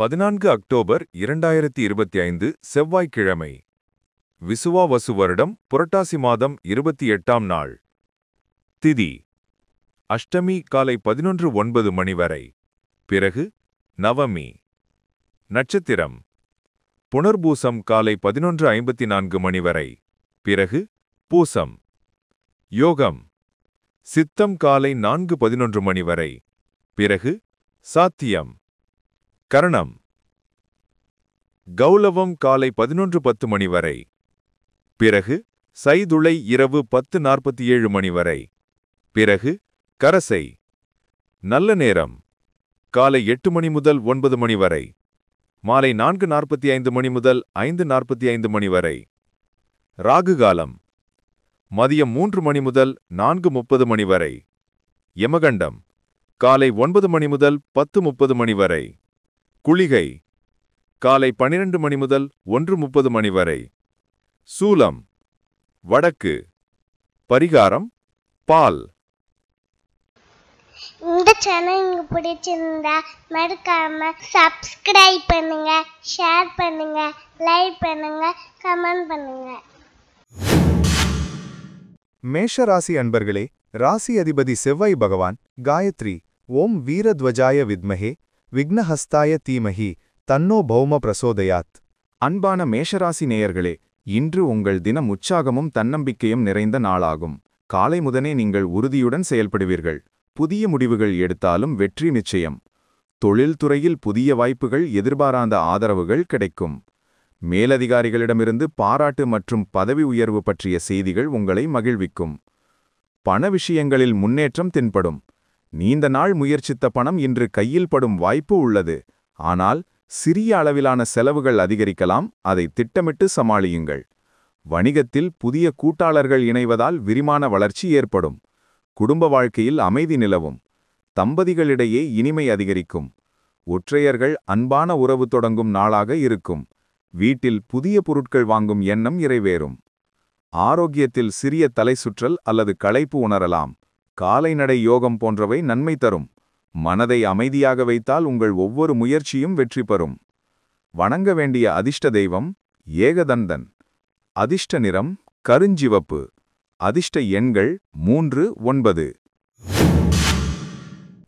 14 October 2025 செவ்வாய்க்கிழமை. விசுவாவசு வருடம் புரட்டாசி மாதம் 28ஆம் நாள். திதி அஷ்டமி காலை 11:09 மணி வரை. பிறகு நவமி. நட்சத்திரம் புனர்பூசம் காலை 11:54 மணி வரை. பிறகு பூசம். யோகம் சித்தம் காலை 4:11 மணி வரை. பிறகு சாத்தியம். கரணம் கௌலவம் காலை 11:10 மணி வரை. பிறகு சைதுளை இரவு 10:47 மணி வரை. பிறகு கரசை. நல்ல நேரம் காலை 8 மணி முதல் 9 மணி வரை. மாலை 4:45 மணி முதல் 5:45 மணி வரை. ராகு காலம் மதியம் 3 மணி முதல் 4:30 மணி வரை. யமகண்டம் காலை 9 மணி முதல் 10:30 மணி வரை. குளிகை காலை 12 மணி முதல் 1:30 மணி வரை. சூலம் வடக்கு. பரிகாரம் பால். இந்த சேனல் உங்களுக்கு பிடிச்சிருந்தா மறக்காம சப்ஸ்கிரைப் பண்ணுங்க, ஷேர் பண்ணுங்க, லைக் பண்ணுங்க, கமெண்ட் பண்ணுங்க. மேஷராசி அன்பர்களே, ராசி அதிபதி செவ்வாய் பகவான் காயத்ரி ஓம் வீரத்வஜாய வித்மஹே விக்னஹஸ்தாய தீமஹி தன்னோ பௌம பிரசோதயாத். அன்பான மேஷராசி நேயர்களே, இன்று உங்கள் தினம் உற்சாகமும் தன்னம்பிக்கையும் நிறைந்த நாளாகும். காலை முதனே நீங்கள் உறுதியுடன் செயல்படுவீர்கள். புதிய முடிவுகள் எடுத்தாலும் வெற்றி நிச்சயம். தொழில்துறையில் புதிய வாய்ப்புகள், எதிர்பாராத ஆதரவுகள் கிடைக்கும். மேலதிகாரிகளிடமிருந்து பாராட்டு மற்றும் பதவி உயர்வு பற்றிய செய்திகள் உங்களை மகிழ்விக்கும். பண விஷயங்களில் முன்னேற்றம் தென்படும். நீண்ட நாள் முயற்சித்த பணம் இன்று கையில் படும் வாய்ப்பு உள்ளது. ஆனால் சிறிய அளவிலான செலவுகள் அதிகரிக்கலாம், அதை திட்டமிட்டு சமாளியுங்கள். வணிகத்தில் புதிய கூட்டாளர்கள் இணைவதால் விரிவான வளர்ச்சி ஏற்படும். குடும்ப வாழ்க்கையில் அமைதி நிலவும். தம்பதிகளிடையே இனிமை அதிகரிக்கும். ஒற்றையர்கள் அன்பான உறவு தொடங்கும் நாளாக இருக்கும். வீட்டில் புதிய பொருட்கள் வாங்கும் எண்ணம் நிறைவேறும். ஆரோக்கியத்தில் சிறிய தலைசுற்றல் அல்லது களைப்பு உணரலாம். காலைநடை யோகம் போன்றவை நன்மை தரும். மனதை அமைதியாக வைத்தால் உங்கள் ஒவ்வொரு முயற்சியும் வெற்றி பெறும். வணங்க வேண்டிய அதிர்ஷ்ட தெய்வம் ஏகதந்தன். அதிர்ஷ்ட நிறம் கருஞ்சிவப்பு. அதிர்ஷ்ட எண்கள் 3, 9.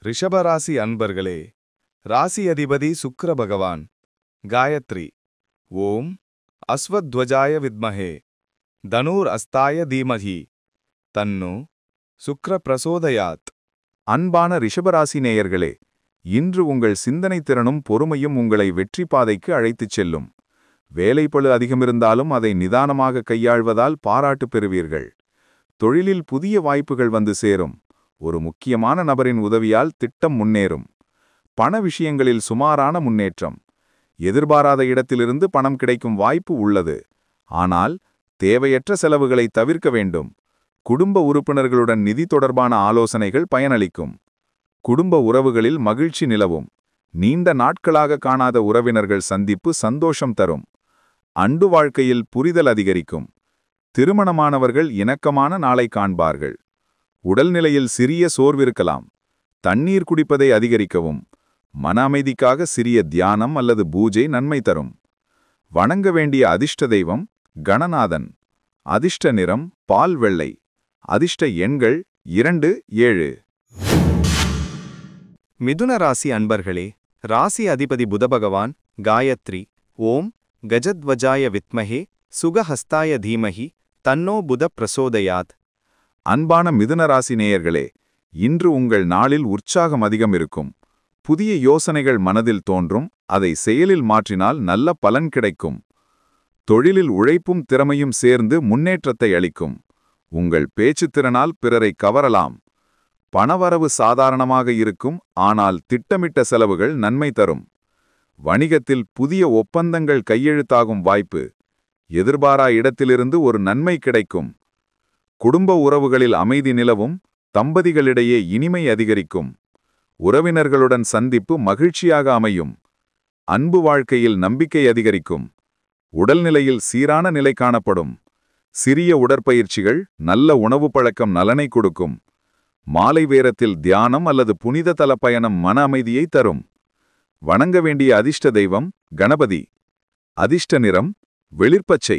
ரிஷபராசி அன்பர்களே, ராசி அதிபதி சுக்கிர பகவான் காயத்ரி ஓம் அஸ்வத்வஜாய வித்மஹே தனூர் அஸ்தாய தீமஹி தன்னு சுக்ர பிரசோதயாத். அன்பான ரிஷபராசி நேயர்களே, இன்று உங்கள் சிந்தனை திறனும் பொறுமையும் உங்களை வெற்றி பாதைக்கு அழைத்துச் செல்லும். வேலைப்பளு அதிகமிருந்தாலும் அதை நிதானமாக கையாள்வதால் பாராட்டு பெறுவீர்கள். தொழிலில் புதிய வாய்ப்புகள் வந்து சேரும். ஒரு முக்கியமான நபரின் உதவியால் திட்டம் முன்னேறும். பண விஷயங்களில் சுமாரான முன்னேற்றம். எதிர்பாராத இடத்திலிருந்து பணம் கிடைக்கும் வாய்ப்பு உள்ளது. ஆனால் தேவையற்ற செலவுகளை தவிர்க்க வேண்டும். குடும்ப உறுப்பினர்களுடன் நிதி தொடர்பான ஆலோசனைகள் பயனளிக்கும். குடும்ப உறவுகளில் மகிழ்ச்சி நிலவும். நீண்ட நாட்களாக காணாத உறவினர்கள் சந்திப்பு சந்தோஷம் தரும். அன்பு வாழ்க்கையில் புரிதல் அதிகரிக்கும். திருமணமானவர்கள் இணக்கமான நாளை காண்பார்கள். உடல்நிலையில் சிறிய சோர்விருக்கலாம். தண்ணீர் குடிப்பதை அதிகரிக்கவும். மன அமைதிக்காக சிறிய தியானம் அல்லது பூஜை நன்மை தரும். வணங்க வேண்டிய அதிர்ஷ்ட தெய்வம் கணநாதன். அதிர்ஷ்ட நிறம் பால் வெள்ளை. அதிர்ஷ்ட எண்கள் 2, 7. மிதுன ராசி அன்பர்களே, ராசி அதிபதி புதபகவான் காயத்ரி ஓம் கஜத்வஜாய வித்மஹே சுகஹஸ்தாய தீமஹி தன்னோ புத பிரசோதயாத். அன்பான மிதுன ராசி நேயர்களே, இன்று உங்கள் நாளில் உற்சாகம் அதிகம் இருக்கும். புதிய யோசனைகள் மனதில் தோன்றும். அதை செயலில் மாற்றினால் நல்ல பலன் கிடைக்கும். தொழிலில் உழைப்பும் திறமையும் சேர்ந்து முன்னேற்றத்தை அளிக்கும். உங்கள் பேச்சுத்திறனால் பிறரை கவரலாம். பணவரவு சாதாரணமாக இருக்கும், ஆனால் திட்டமிட்ட செலவுகள் நன்மை தரும். வணிகத்தில் புதிய ஒப்பந்தங்கள் கையெழுத்தாகும் வாய்ப்பு. எதிர்பாரா இடத்திலிருந்து ஒரு நன்மை கிடைக்கும். குடும்ப உறவுகளில் அமைதி நிலவும். தம்பதிகளிடையே இனிமை அதிகரிக்கும். உறவினர்களுடன் சந்திப்பு மகிழ்ச்சியாக அமையும். அன்பு வாழ்க்கையில் நம்பிக்கை அதிகரிக்கும். உடல்நிலையில் சீரான நிலை காணப்படும். சிறிய உடற்பயிற்சிகள், நல்ல உணவு பழக்கம் நலனை கொடுக்கும். மாலை வேரத்தில் தியானம் அல்லது புனித தல பயணம் மன அமைதியை தரும். வணங்க வேண்டிய அதிர்ஷ்ட தெய்வம் கணபதி. அதிர்ஷ்ட நிறம் வெளிர்பச்சை.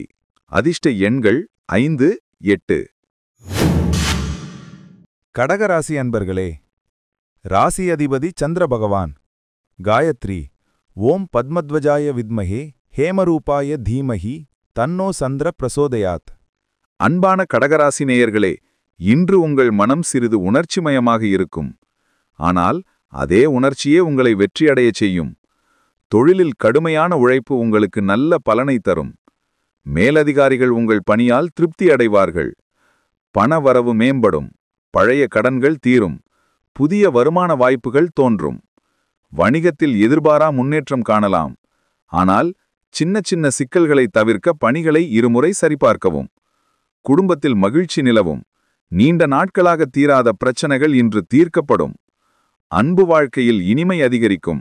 அதிர்ஷ்ட எண்கள் 5, 8. கடகராசி அன்பர்களே, ராசி அதிபதி சந்திர பகவான். காயத்ரி. ஓம் பத்மத்வஜாய வித்மஹே ஹேமரூபாய தீமஹி தன்னோ சந்திர பிரசோதயாத். அன்பான கடகராசி நேயர்களே, இன்று உங்கள் மனம் சிறிது உணர்ச்சிமயமாக இருக்கும். ஆனால் அதே உணர்ச்சியே உங்களை வெற்றியடையச் செய்யும். தொழிலில் கடுமையான உழைப்பு உங்களுக்கு நல்ல பலனை தரும். மேலதிகாரிகள் உங்கள் பணியால் திருப்தி அடைவார்கள். பண வரவு மேம்படும். பழைய கடன்கள் தீரும். புதிய வருமான வாய்ப்புகள் தோன்றும். வணிகத்தில் எதிர்பாரா முன்னேற்றம் காணலாம். ஆனால் சின்ன சின்ன சிக்கல்களை தவிர்க்க பணிகளை இருமுறை சரிபார்க்கவும். குடும்பத்தில் மகிழ்ச்சி நிலவும். நீண்ட நாட்களாக தீராத பிரச்சனைகள் இன்று தீர்க்கப்படும். அன்பு வாழ்க்கையில் இனிமை அதிகரிக்கும்.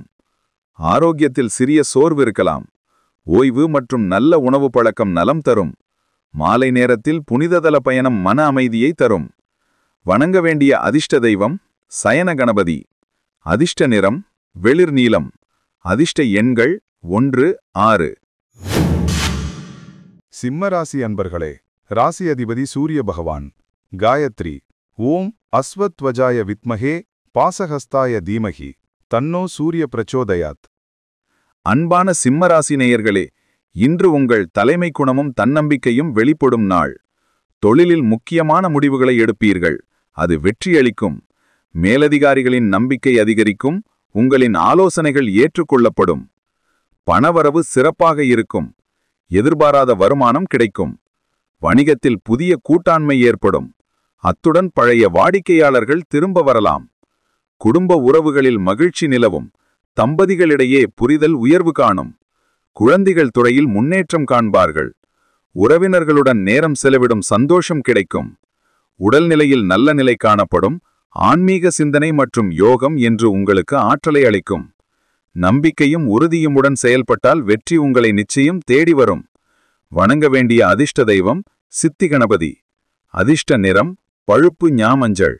ஆரோக்கியத்தில் சிறிய சோர்வு இருக்கலாம். ஓய்வு மற்றும் நல்ல உணவு பழக்கம் நலம் தரும். மாலை நேரத்தில் புனிததல பயணம் மன அமைதியை தரும். வணங்க வேண்டிய அதிர்ஷ்ட தெய்வம் சயன கணபதி. அதிர்ஷ்ட நிறம் வெளிர் நீலம். அதிர்ஷ்ட எண்கள் 1, 6. சிம்மராசி அன்பர்களே, ராசி அதிபதி சூரிய பகவான். காயத்ரி. ஓம் அஸ்வத்வஜாய வித்மஹே பாசஹஸ்தாய தீமஹி தன்னோ சூரிய பிரச்சோதயாத். அன்பான சிம்மராசி நேயர்களே, இன்று உங்கள் தலைமை குணமும் தன்னம்பிக்கையும் வெளிப்படும் நாள். தொழிலில் முக்கியமான முடிவுகளை எடுப்பீர்கள். அது வெற்றியளிக்கும். மேலதிகாரிகளின் நம்பிக்கை அதிகரிக்கும். உங்களின் ஆலோசனைகள் ஏற்றுக்கொள்ளப்படும். பணவரவு சிறப்பாக இருக்கும். எதிர்பாராத வருமானம் கிடைக்கும். வணிகத்தில் புதிய கூட்டாண்மை ஏற்படும். அத்துடன் பழைய வாடிக்கையாளர்கள் திரும்ப வரலாம். குடும்ப உறவுகளில் மகிழ்ச்சி நிலவும். தம்பதிகளிடையே புரிதல் உயர்வு காணும். குழந்தைகள் துறையில் முன்னேற்றம் காண்பார்கள். உறவினர்களுடன் நேரம் செலவிடும் சந்தோஷம் கிடைக்கும். உடல்நிலையில் நல்ல நிலை காணப்படும். ஆன்மீக சிந்தனை மற்றும் யோகம் என்று உங்களுக்கு ஆற்றலை அளிக்கும். நம்பிக்கையும் உறுதியுமுடன் செயல்பட்டால் வெற்றி உங்களை நிச்சயம் தேடி வரும். வணங்க வேண்டிய அதிர்ஷ்ட தெய்வம் சித்தி கணபதி. அதிர்ஷ்ட நிறம் பழுப்பு ஞாமஞ்சள்.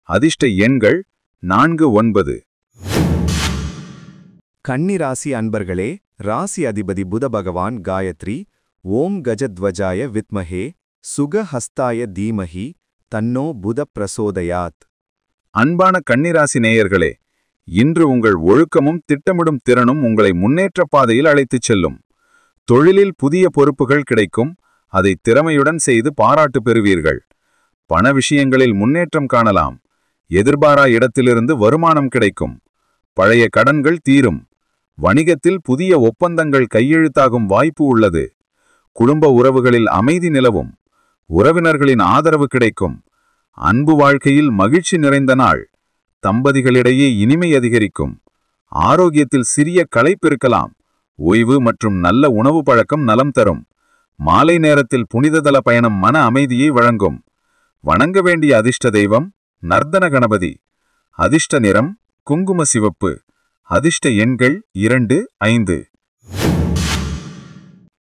அதிர்ஷ்ட எண்கள் 4, 9. கன்னிராசி அன்பர்களே, ராசி அதிபதி புத பகவான். காயத்ரி. ஓம் கஜத்வஜாய வித்மஹே சுகஹஸ்தாய தீமஹி தன்னோ புத பிரசோதயாத். அன்பான கன்னிராசி நேயர்களே, இன்று உங்கள் ஒழுக்கமும் திட்டமிடும் திறனும் உங்களை முன்னேற்ற பாதையில் அழைத்துச் செல்லும். தொழிலில் புதிய பொறுப்புகள் கிடைக்கும். அதை திறமையுடன் செய்து பாராட்டு பெறுவீர்கள். பண விஷயங்களில் முன்னேற்றம் காணலாம். எதிர்பாரா இடத்திலிருந்து வருமானம் கிடைக்கும். பழைய கடன்கள் தீரும். வணிகத்தில் புதிய ஒப்பந்தங்கள் கையெழுத்தாகும் வாய்ப்பு உள்ளது. குடும்ப உறவுகளில் அமைதி நிலவும். உறவினர்களின் ஆதரவு கிடைக்கும். அன்பு வாழ்க்கையில் மகிழ்ச்சி நிறைந்த நாள். தம்பதிகளிடையே இனிமை அதிகரிக்கும். ஆரோக்கியத்தில் சிறிய களைப்பு இருக்கலாம். ஓய்வு மற்றும் நல்ல உணவு பழக்கம் நலம் தரும். மாலை நேரத்தில் புனிததல பயணம் மன அமைதியை வழங்கும். வணங்க வேண்டிய அதிர்ஷ்ட தெய்வம் நர்தன கணபதி. அதிர்ஷ்ட நிறம் குங்கும சிவப்பு. அதிர்ஷ்ட எண்கள் 2, 5.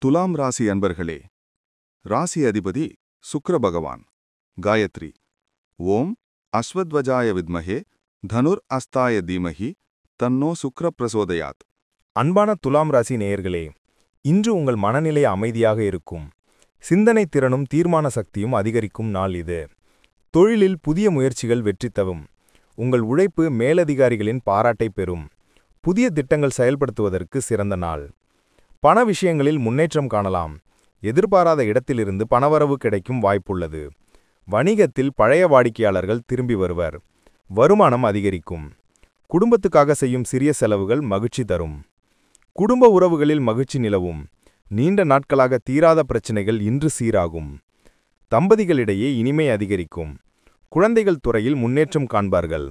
துலாம் ராசி அன்பர்களே, ராசி அதிபதி சுக்கிர பகவான். காயத்ரி. ஓம் அஸ்வத்வஜாய வித்மஹே தனுர் அஸ்தாய தீமஹி தன்னோ சுக்கிர பிரசோதயாத். அன்பான துலாம் ராசி நேயர்களே, இன்று உங்கள் மனநிலை அமைதியாக இருக்கும். சிந்தனை திறனும் தீர்மான சக்தியும் அதிகரிக்கும் நாள் இது. தொழிலில் புதிய முயற்சிகள் வெற்றி தரும். உங்கள் உழைப்பு மேலதிகாரிகளின் பாராட்டை பெறும். புதிய திட்டங்கள் செயல்படுத்துவதற்கு சிறந்த நாள். பண விஷயங்களில் முன்னேற்றம் காணலாம். எதிர்பாராத இடத்திலிருந்து பணவரவு கிடைக்கும் வாய்ப்புள்ளது. வணிகத்தில் பழைய வாடிக்கையாளர்கள் திரும்பி வருவர். வருமானம் அதிகரிக்கும். குடும்பத்துக்காக செய்யும் சிறிய செலவுகள் மகிழ்ச்சி தரும். குடும்ப உறவுகளில் மகிழ்ச்சி நிலவும். நீண்ட நாட்களாக தீராத பிரச்சினைகள் இன்று சீராகும். தம்பதிகளிடையே இனிமை அதிகரிக்கும். குழந்தைகள் துறையில் முன்னேற்றம் காண்பார்கள்.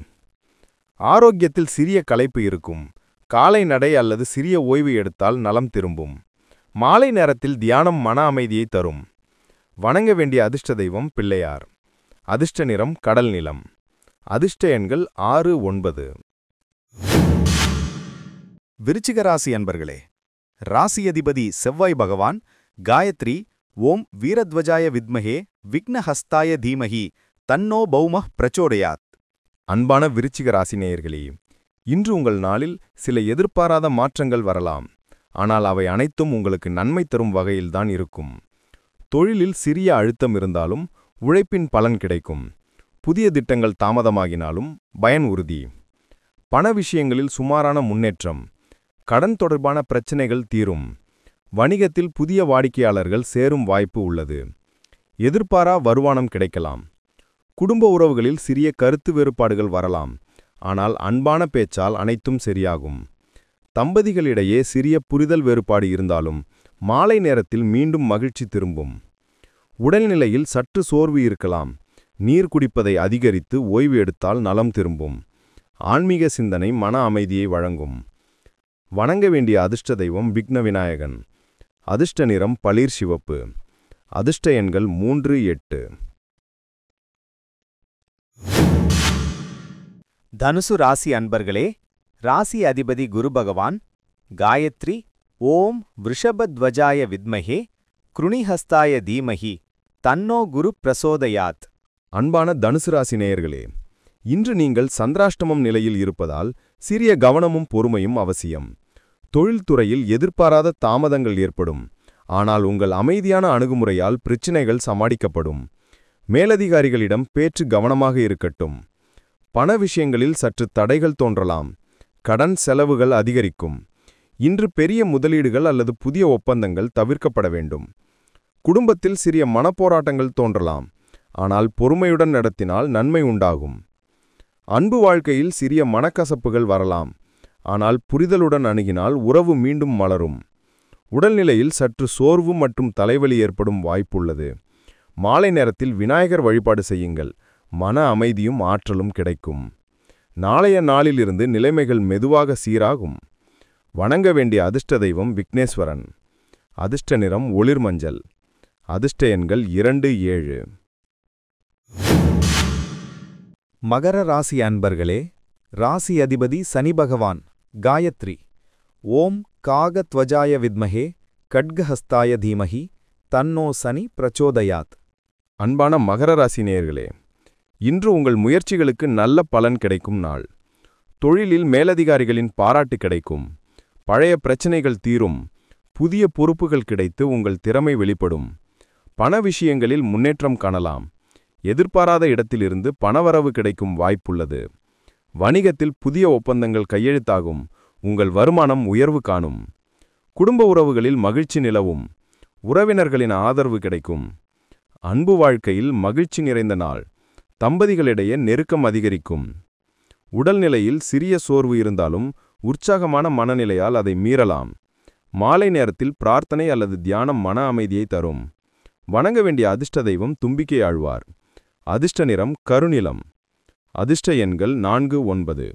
ஆரோக்கியத்தில் சிறிய களைப்பு இருக்கும். காலை நடை அல்லது சிறிய ஓய்வு எடுத்தால் நலம் திரும்பும். மாலை நேரத்தில் தியானம் மன அமைதியை தரும். வணங்க வேண்டிய அதிர்ஷ்ட தெய்வம் பிள்ளையார். அதிர்ஷ்ட நிறம் கடல் நிலம். அதிர்ஷ்ட எண்கள் 6, 9. விருச்சிக ராசி அன்பர்களே, ராசி அதிபதி செவ்வாய் பகவான். காயத்ரி. ஓம் வீரத்வஜாய வித்மஹே விக்னஹஸ்தாய தீமஹி தன்னோ பௌமः பிரச்சோதயாத். அன்பான விருச்சிக ராசி நேயர்களே, இன்று உங்கள் நாளில் சில எதிர்பாராத மாற்றங்கள் வரலாம், ஆனால் அவை அனைத்தும் உங்களுக்கு நன்மை தரும் வகையில்தான் இருக்கும். தொழிலில் சிறிய அழுத்தம் இருந்தாலும் உழைப்பின் பலன் கிடைக்கும். புதிய திட்டங்கள் தாமதமாகினாலும் பயன் உறுதி. பண விஷயங்களில் சுமாரான முன்னேற்றம். கடன் தொடர்பான பிரச்சினைகள் தீரும். வணிகத்தில் புதிய வாடிக்கையாளர்கள் சேரும் வாய்ப்பு உள்ளது. எதிர்பாரா வருமானம் கிடைக்கலாம். குடும்ப உறவுகளில் சிறிய கருத்து வேறுபாடுகள் வரலாம், ஆனால் அன்பான பேச்சால் அனைத்தும் சரியாகும். தம்பதிகளிடையே சிறிய புரிதல் வேறுபாடு இருந்தாலும் மாலை நேரத்தில் மீண்டும் மகிழ்ச்சி திரும்பும். உடல்நிலையில் சற்று சோர்வு இருக்கலாம். நீர் குடிப்பதை அதிகரித்து ஓய்வு எடுத்தால் நலம் திரும்பும். ஆன்மீக சிந்தனை மன அமைதியை வழங்கும். வணங்க வேண்டிய அதிர்ஷ்ட தெய்வம் விக்ன விநாயகன். அதிர்ஷ்ட நிறம் பளிர் சிவப்பு. அதிர்ஷ்ட எண்கள் 3, 8. தனுசு ராசி அன்பர்களே, ராசி அதிபதி குரு பகவான் காயத்ரி ஓம் விருஷபத்வஜாய வித்மஹே கிருணிஹஸ்தாய தீமஹி தன்னோ குரு பிரசோதயாத். அன்பான தனுசு ராசி நேயர்களே, இன்று நீங்கள் சந்திராஷ்டமம் நிலையில் இருப்பதால் சிறிய கவனமும் பொறுமையும் அவசியம். தொழில்துறையில் எதிர்பாராத தாமதங்கள் ஏற்படும், ஆனால் உங்கள் அமைதியான அணுகுமுறையால் பிரச்சினைகள் சமாளிக்கப்படும். மேலதிகாரிகளிடம் பேச்சு கவனமாக இருக்கட்டும். பண விஷயங்களில் சற்று தடைகள் தோன்றலாம். கடன் செலவுகள் அதிகரிக்கும். இன்று பெரிய முதலீடுகள் அல்லது புதிய ஒப்பந்தங்கள் தவிர்க்கப்பட வேண்டும். குடும்பத்தில் சிறிய மனப்போராட்டங்கள் தோன்றலாம், ஆனால் பொறுமையுடன் நடத்தினால் நன்மை உண்டாகும். அன்பு வாழ்க்கையில் சிறிய மனக்கசப்புகள் வரலாம், ஆனால் புரிதலுடன் அணுகினால் உறவு மீண்டும் மலரும். உடல்நிலையில் சற்று சோர்வு மற்றும் தலைவலி ஏற்படும் வாய்ப்புள்ளது. மாலை நேரத்தில் விநாயகர் வழிபாடு செய்யுங்கள். மன அமைதியும் ஆற்றலும் கிடைக்கும். நாளைய நாளிலிருந்து நிலைமைகள் மெதுவாக சீராகும். வணங்க வேண்டிய அதிர்ஷ்ட தெய்வம் விக்னேஸ்வரன். அதிர்ஷ்ட நிறம் ஒளிர் மஞ்சள். அதிர்ஷ்ட எண்கள் 2, 7. மகர ராசி அன்பர்களே, ராசி அதிபதி சனி பகவான் காயத்ரி ஓம் காகத்வஜாய வித்மஹே கட்கஹஸ்தாய தீமஹி தன்னோ சனி பிரச்சோதயாத். அன்பான மகர ராசி நேயர்களே, இன்று உங்கள் முயற்சிகளுக்கு நல்ல பலன் கிடைக்கும் நாள். தொழிலில் மேலதிகாரிகளின் பாராட்டு கிடைக்கும். பழைய பிரச்சனைகள் தீரும். புதிய பொறுப்புகள் கிடைத்து உங்கள் திறமை வெளிப்படும். பண விஷயங்களில் முன்னேற்றம் காணலாம். எதிர்பாராத இடத்திலிருந்து பணவரவு கிடைக்கும் வாய்ப்புள்ளது. வணிகத்தில் புதிய ஒப்பந்தங்கள் கையெழுத்தாகும். உங்கள் வருமானம் உயர்வு காணும். குடும்ப உறவுகளில் மகிழ்ச்சி நிலவும். உறவினர்களின் ஆதரவு கிடைக்கும். அன்பு வாழ்க்கையில் மகிழ்ச்சி நிறைந்த நாள். தம்பதிகளிடையே நெருக்கம் அதிகரிக்கும். உடல்நிலையில் சிறிய சோர்வு இருந்தாலும் உற்சாகமான மனநிலையால் அதை மீறலாம். மாலை நேரத்தில் பிரார்த்தனை அல்லது தியானம் மன அமைதியை தரும். வணங்க வேண்டிய அதிர்ஷ்ட தெய்வம் தும்பிக்கை ஆழ்வார். அதிர்ஷ்ட நிறம் கருநிலம். அதிர்ஷ்ட எண்கள் 4, 9.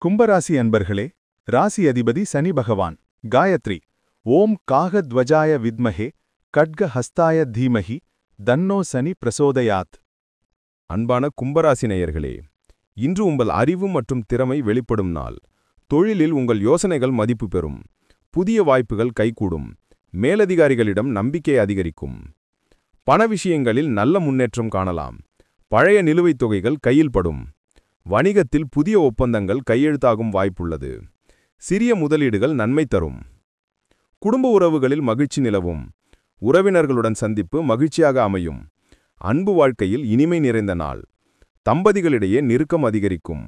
கும்பராசி அன்பர்களே, ராசி அதிபதி சனி பகவான் காயத்ரி ஓம் காகத்வஜாய வித்மஹே கட்கஹஸ்தாய தீமஹி தன்னோ சனி பிரசோதயாத். அன்பான கும்பராசி நேயர்களே, இன்று உங்கள் அறிவு மற்றும் திறமை வெளிப்படும் நாள். தொழிலில் உங்கள் யோசனைகள் மதிப்பு பெறும். புதிய வாய்ப்புகள் கைகூடும். மேலதிகாரிகளிடம் நம்பிக்கை அதிகரிக்கும். பண விஷயங்களில் நல்ல முன்னேற்றம் காணலாம். பழைய நிலுவைத் தொகைகள் கையில் படும். வணிகத்தில் புதிய ஒப்பந்தங்கள் கையெழுத்தாகும் வாய்ப்புள்ளது. சிறிய முதலீடுகள் நன்மை தரும். குடும்ப உறவுகளில் மகிழ்ச்சி நிலவும். உறவினர்களுடன் சந்திப்பு மகிழ்ச்சியாக அமையும். அன்பு வாழ்க்கையில் இனிமை நிறைந்த நாள். தம்பதிகளிடையே நெருக்கம் அதிகரிக்கும்.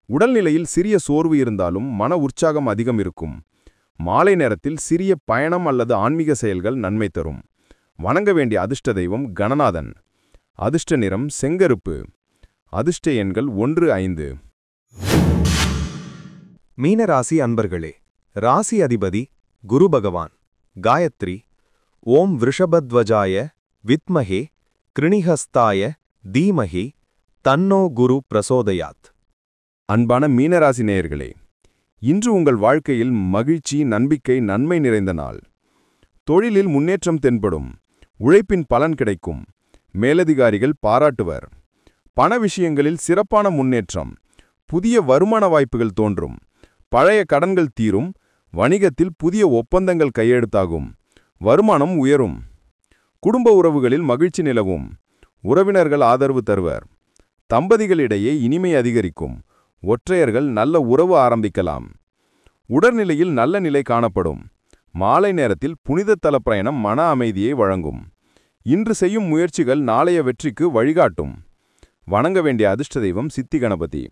உடல்நிலையில் சிறிய சோர்வு இருந்தாலும் மன உற்சாகம் அதிகம் இருக்கும். மாலை நேரத்தில் சிறிய பயணம் அல்லது ஆன்மீக செயல்கள் நன்மை தரும். வணங்க வேண்டிய அதிர்ஷ்ட தெய்வம் கணநாதன். அதிர்ஷ்ட நிறம் செங்கருப்பு. அதிர்ஷ்ட எண்கள் 1, 5. மீனராசி அன்பர்களே, ராசி அதிபதி குரு பகவான் காயத்ரி ஓம் விருஷபத்வஜாய வித்மஹே கிருணிஹஸ்தாய தீமஹி தன்னோ குரு பிரசோதயாத். அன்பான மீனராசி நேயர்களே, இன்று உங்கள் வாழ்க்கையில் மகிழ்ச்சி, நம்பிக்கை, நன்மை நிறைந்த நாள். தொழிலில் முன்னேற்றம் தென்படும். உழைப்பின் பலன் கிடைக்கும். மேலதிகாரிகள் பாராட்டுவர். பண விஷயங்களில் சிறப்பான முன்னேற்றம். புதிய வருமான வாய்ப்புகள் தோன்றும். பழைய கடன்கள் தீரும். வணிகத்தில் புதிய ஒப்பந்தங்கள் கையெழுத்தாகும். வருமானம் உயரும். குடும்ப உறவுகளில் மகிழ்ச்சி நிலவும். உறவினர்கள் ஆதரவு தருவர். தம்பதிகளிடையே இனிமை அதிகரிக்கும். ஒற்றையர்கள் நல்ல உறவு ஆரம்பிக்கலாம். உடல்நிலையில் நல்ல நிலை காணப்படும். மாலை நேரத்தில் புனித தல பயணம் மன அமைதியை வழங்கும். இன்று செய்யும் முயற்சிகள் நாளைய வெற்றிக்கு வழிகாட்டும். வணங்க வேண்டிய அதிர்ஷ்ட தெய்வம் சித்தி கணபதி.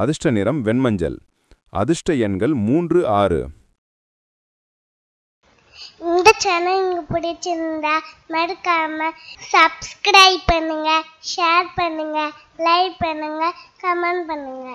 அதிர்ஷ்ட நிறம் வெண்மஞ்சள். அதிர்ஷ்ட எண்கள் 3, 6. இந்த சேனல் உங்களுக்கு பிடிச்சிருந்தா மறக்காம சப்ஸ்கிரைப் பண்ணுங்க, ஷேர் பண்ணுங்க, லைக் பண்ணுங்க, கமெண்ட் பண்ணுங்க.